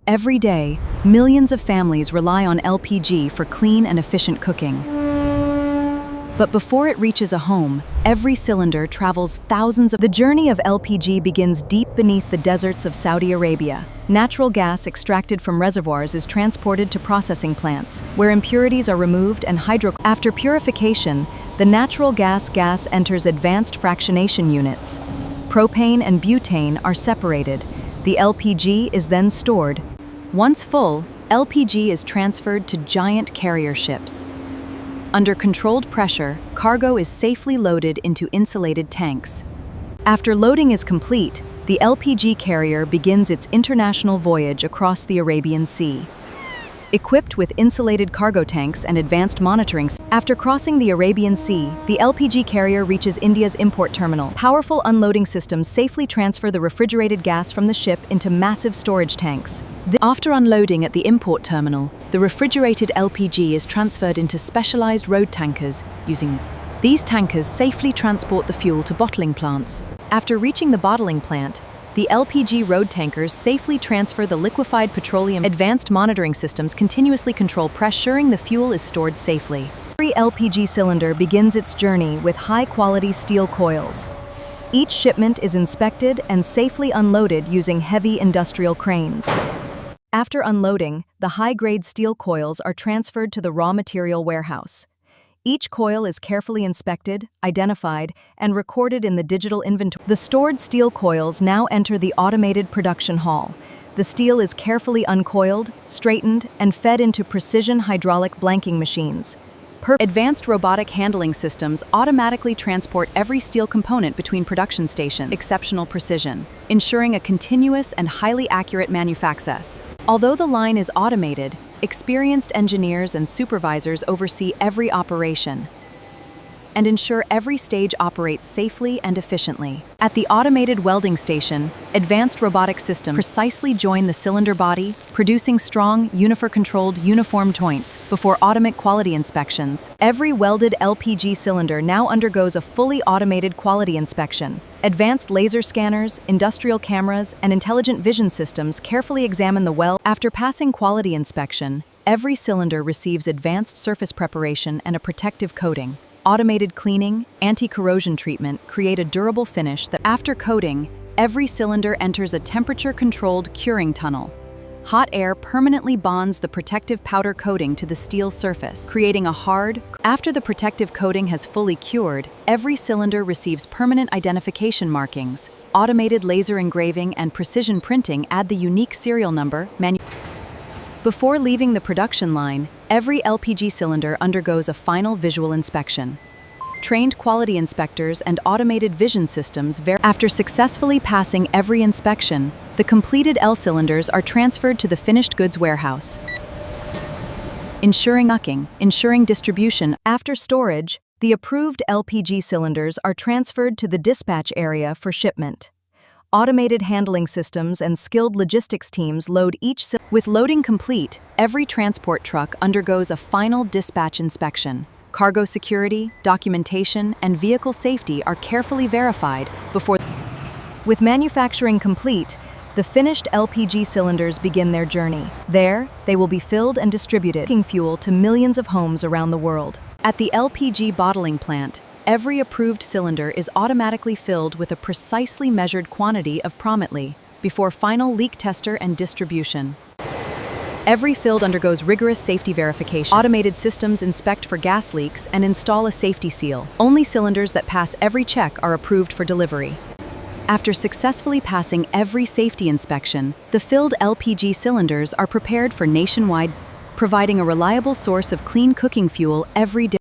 Every day, millions of families rely on LPG for clean and efficient cooking. But before it reaches a home, every cylinder travels thousands of... The journey of LPG begins deep beneath the deserts of Saudi Arabia. Natural gas extracted from reservoirs is transported to processing plants, where impurities are removed and After purification, the natural gas enters advanced fractionation units. Propane and butane are separated. The LPG is then stored. Once full, LPG is transferred to giant carrier ships. Under controlled pressure, cargo is safely loaded into insulated tanks. After loading is complete, the LPG carrier begins its international voyage across the Arabian Sea. Equipped with insulated cargo tanks and advanced monitoring, after crossing the Arabian Sea, the LPG carrier reaches India's import terminal. Powerful unloading systems safely transfer the refrigerated gas from the ship into massive storage tanks. After unloading at the import terminal, the refrigerated LPG is transferred into specialized road tankers. These tankers safely transport the fuel to bottling plants. After reaching the bottling plant, the LPG road tankers safely transfer the liquefied petroleum. Advanced monitoring systems continuously control pressure, ensuring the fuel is stored safely. Every LPG cylinder begins its journey with high-quality steel coils. Each shipment is inspected and safely unloaded using heavy industrial cranes. After unloading, the high-grade steel coils are transferred to the raw material warehouse. Each coil is carefully inspected, identified, and recorded in the digital inventory. The stored steel coils now enter the automated production hall. The steel is carefully uncoiled, straightened, and fed into precision hydraulic blanking machines. Advanced robotic handling systems automatically transport every steel component between production stations. Exceptional precision, ensuring a continuous and highly accurate manufacture. Although the line is automated, experienced engineers and supervisors oversee every operation and ensure every stage operates safely and efficiently. At the automated welding station, advanced robotic systems precisely join the cylinder body, producing strong, controlled, uniform joints before automatic quality inspections. Every welded LPG cylinder now undergoes a fully automated quality inspection. Advanced laser scanners, industrial cameras, and intelligent vision systems carefully examine the weld. After passing quality inspection, every cylinder receives advanced surface preparation and a protective coating. Automated cleaning, anti-corrosion treatment create a durable finish that after coating, every cylinder enters a temperature-controlled curing tunnel. Hot air permanently bonds the protective powder coating to the steel surface, creating a hard. After the protective coating has fully cured, every cylinder receives permanent identification markings. Automated laser engraving and precision printing add the unique serial number. Before leaving the production line, every LPG cylinder undergoes a final visual inspection. Trained quality inspectors and automated vision systems After successfully passing every inspection, the completed L cylinders are transferred to the finished goods warehouse, ensuring distribution. After storage, the approved LPG cylinders are transferred to the dispatch area for shipment. Automated handling systems and skilled logistics teams load each cylinder. With loading complete, every transport truck undergoes a final dispatch inspection. Cargo security, documentation, and vehicle safety are carefully verified before. With manufacturing complete, the finished LPG cylinders begin their journey. There, they will be filled and distributed, cooking fuel to millions of homes around the world. At the LPG bottling plant, every approved cylinder is automatically filled with a precisely measured quantity of prominently before final leak tester and distribution. Every filled undergoes rigorous safety verification. Automated systems inspect for gas leaks and install a safety seal. Only cylinders that pass every check are approved for delivery. After successfully passing every safety inspection, the filled LPG cylinders are prepared for nationwide, providing a reliable source of clean cooking fuel every day.